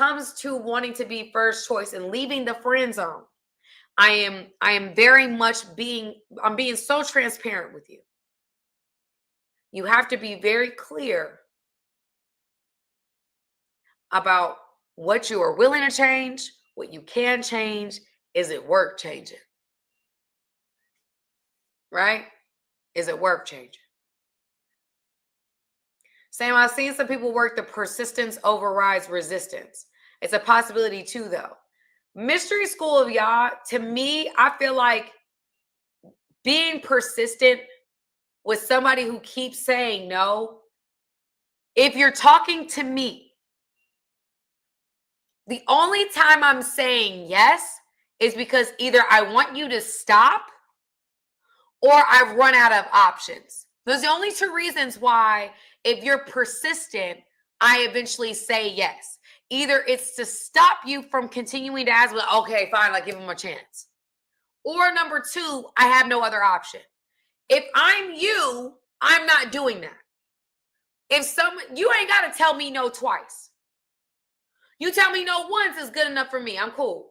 comes to wanting to be first choice and leaving the friend zone, I am very much I'm being so transparent with you. You have to be very clear about what you are willing to change, what you can change. Is it worth changing? Right? Is it worth changing? Sam, I've seen some people work the persistence overrides resistance. It's a possibility too, though. Mystery school of y'all, to me, I feel like being persistent with somebody who keeps saying no. If you're talking to me, the only time I'm saying yes is because either I want you to stop or I've run out of options. Those are the only two reasons why, if you're persistent, I eventually say yes. Either it's to stop you from continuing to ask, well, okay, fine, I'll give him a chance. Or number two, I have no other option. If I'm you, I'm not doing that. You ain't got to tell me no twice. You tell me no once is good enough for me. I'm cool.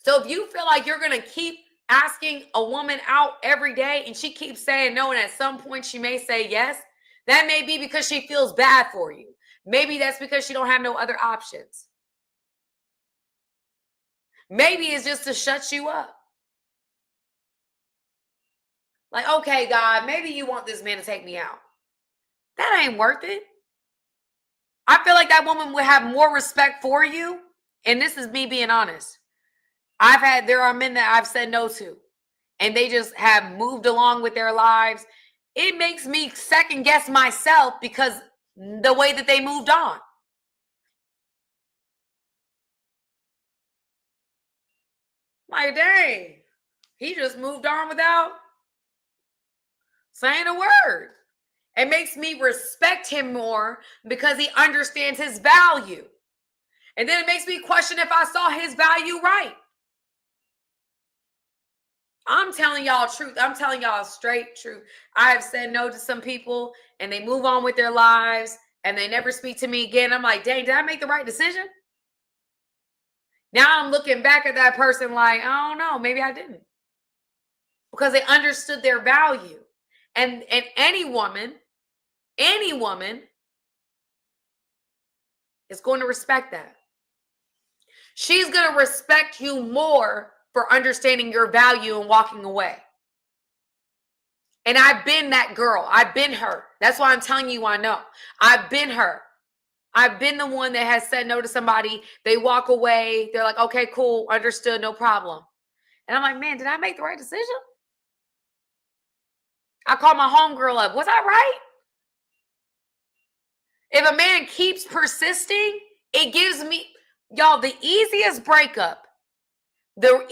So if you feel like you're going to keep asking a woman out every day and she keeps saying no, and at some point she may say yes, that may be because she feels bad for you. Maybe that's because she don't have no other options. Maybe it's just to shut you up. Like, okay, God, maybe you want this man to take me out. That ain't worth it. I feel like that woman would have more respect for you. And this is me being honest. There are men that I've said no to, and they just have moved along with their lives. It makes me second guess myself because the way that they moved on. Like, dang, he just moved on without saying a word. It makes me respect him more because he understands his value. And then it makes me question if I saw his value right. I'm telling y'all truth. I'm telling y'all straight truth. I have said no to some people and they move on with their lives and they never speak to me again. I'm like, dang, did I make the right decision? Now I'm looking back at that person like, I don't know, maybe I didn't. Because they understood their value. And any woman is going to respect that. She's going to respect you more for understanding your value and walking away. And I've been that girl. I've been her. That's why I'm telling you I know. I've been her. I've been the one that has said no to somebody. They walk away. They're like, okay, cool. Understood. No problem. And I'm like, man, did I make the right decision? I called my homegirl up. Was I right? If a man keeps persisting, it gives me, y'all, the easiest breakup there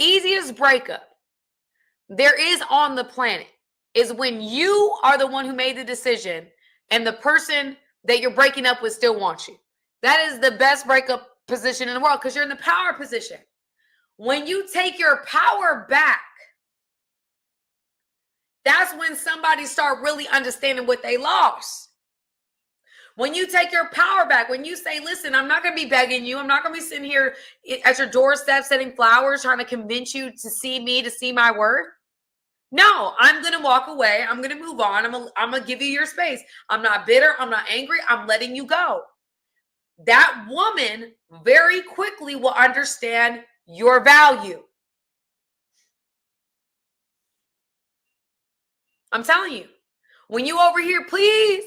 is on the planet is when you are the one who made the decision and the person that you're breaking up with still wants you. That is the best breakup position in the world because you're in the power position. When you take your power back, that's when somebody start really understanding what they lost. When you take your power back, when you say, listen, I'm not going to be begging you. I'm not going to be sitting here at your doorstep setting flowers, trying to convince you to see me, to see my worth. No, I'm going to walk away. I'm going to move on. I'm going to give you your space. I'm not bitter. I'm not angry. I'm letting you go. That woman very quickly will understand your value. I'm telling you. When you over here, please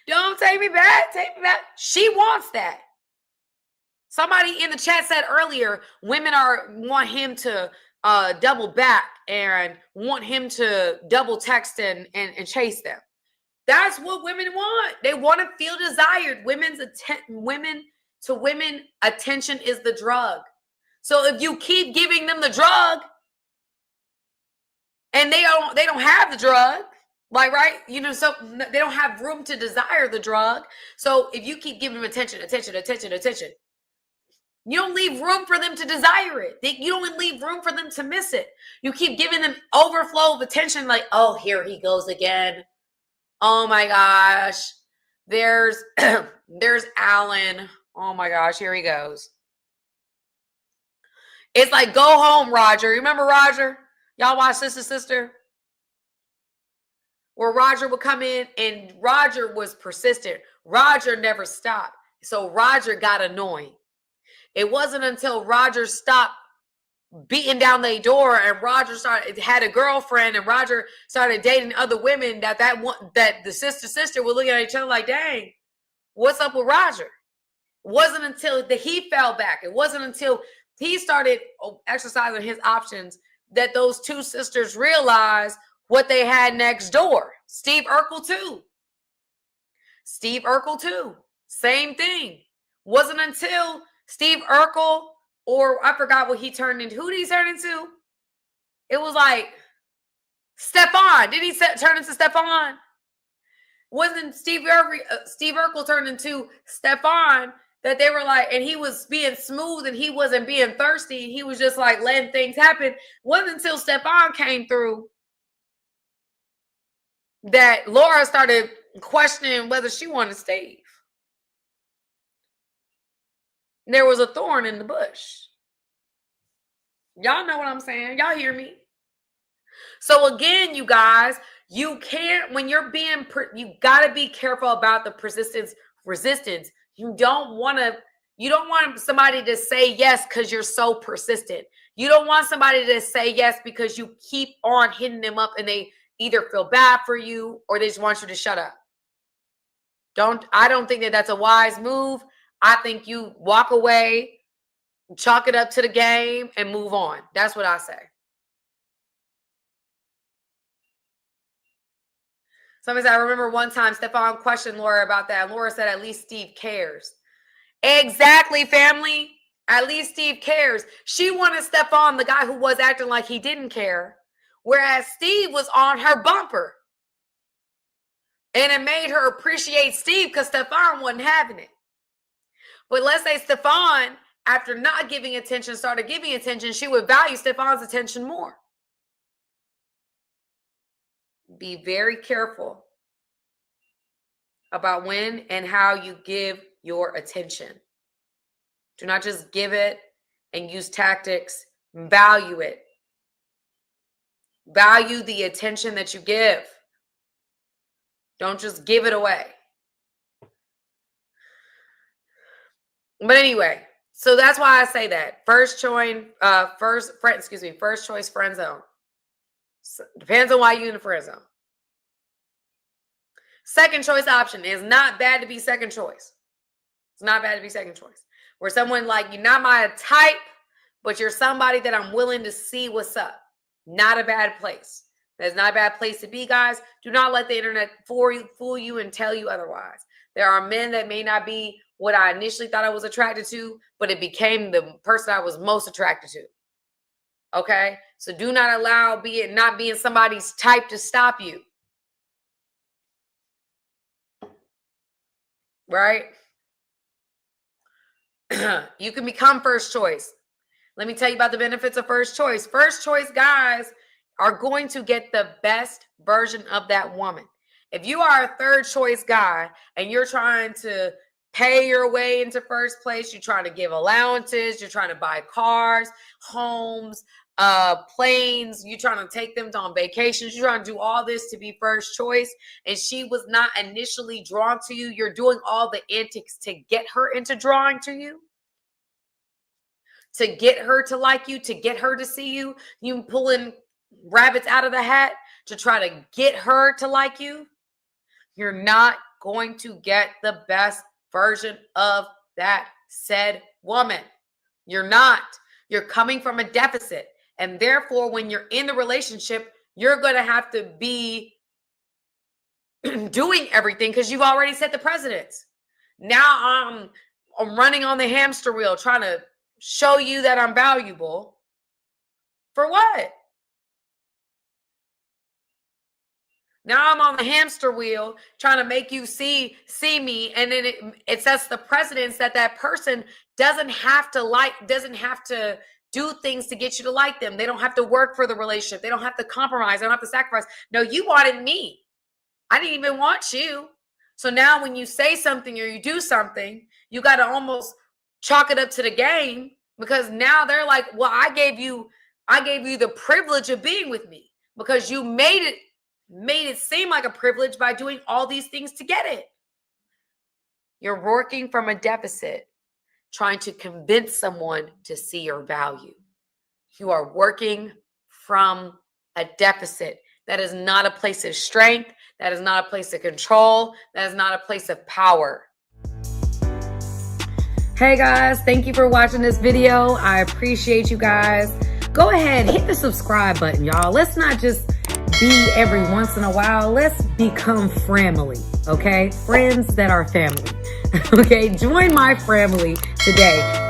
don't take me back. Take me back. She wants that. Somebody in the chat said earlier, women want him to double back and want him to double text and chase them. That's what women want. They want to feel desired. Women attention is the drug. So if you keep giving them the drug and they don't have the drug, like, right? So they don't have room to desire the drug. So if you keep giving them attention, you don't leave room for them to desire it. You don't leave room for them to miss it. You keep giving them overflow of attention like, oh, here he goes again. Oh my gosh. There's there's Alan. Oh my gosh, here he goes. It's like, go home, Roger. You remember Roger? Y'all watch Sister? Where Roger would come in, and Roger was persistent. Roger never stopped. So Roger got annoying. It wasn't until Roger stopped beating down their door and Roger had a girlfriend and Roger started dating other women that the sister would look at each other like, dang, what's up with Roger? It wasn't until he fell back. It wasn't until he started exercising his options that those two sisters realized what they had next door. Steve Urkel too. Same thing. Wasn't until Steve Urkel, or I forgot what he turned into. Who did he turn into? It was like Stefan. Did he turn into Stefan? Wasn't Steve Urkel turned into Stefan, that they were like, and he was being smooth and he wasn't being thirsty. He was just like letting things happen. Wasn't until Stefan came through that Laura started questioning whether she wanted Steve. There was a thorn in the bush. Y'all know what I'm saying? Y'all hear me? So again, you guys, you can't, when you're being, you got to be careful about the resistance. You don't want somebody to say yes because you're so persistent. You don't want somebody to say yes because you keep on hitting them up and they either feel bad for you or they just want you to shut up. I don't think that that's a wise move. I think you walk away, chalk it up to the game, and move on. That's what I say. Somebody said, I remember one time Stefan questioned Laura about that. And Laura said, at least Steve cares. Exactly, family. At least Steve cares. She wanted Stefan, the guy who was acting like he didn't care, whereas Steve was on her bumper. And it made her appreciate Steve because Stefan wasn't having it. But let's say Stefan, after not giving attention, started giving attention, she would value Stefan's attention more. Be very careful about when and how you give your attention. Do not just give it and use tactics. Value it. Value the attention that you give. Don't just give it away. But anyway, so that's why I say that. First choice friend zone. Depends on why you're in the friend zone. Second choice option is not bad to be second choice. It's not bad to be second choice. Where someone like, you're not my type, but you're somebody that I'm willing to see what's up. Not a bad place. That's not a bad place to be, guys. Do not let the internet fool you and tell you otherwise. There are men that may not be what I initially thought I was attracted to, but it became the person I was most attracted to. Okay? So do not allow not being somebody's type to stop you. Right? You can become first choice. Let me tell you about the benefits of first choice. First choice guys are going to get the best version of that woman. If you are a third choice guy and you're trying to pay your way into first place, you're trying to give allowances, you're trying to buy cars, homes, planes, you're trying to take them on vacations, you're trying to do all this to be first choice, and she was not initially drawn to you, you're doing all the antics to get her into drawing to you, to get her to like you, to get her to see you. You pulling rabbits out of the hat to try to get her to like you. You're not going to get the best version of that said woman. You're not. You're coming from a deficit. And therefore, when you're in the relationship, you're going to have to be doing everything because you've already set the precedence. Now I'm running on the hamster wheel trying to show you that I'm valuable. For what? Now I'm on the hamster wheel trying to make you see me, and then it sets the precedence that person doesn't have to do things to get you to like them. They don't have to work for the relationship. They don't have to compromise. They don't have to sacrifice. No, you wanted me. I didn't even want you. So now when you say something or you do something, you got to almost chalk it up to the game, because now they're like, well, I gave you the privilege of being with me because you made it seem like a privilege by doing all these things to get it. You're working from a deficit, trying to convince someone to see your value. You are working from a deficit. That is not a place of strength. That is not a place of control. That is not a place of power. Hey guys, thank you for watching this video. I appreciate you guys. Go ahead, hit the subscribe button, y'all. Let's not just be every once in a while. Let's become family, okay? Friends that are family, okay? Join my family today.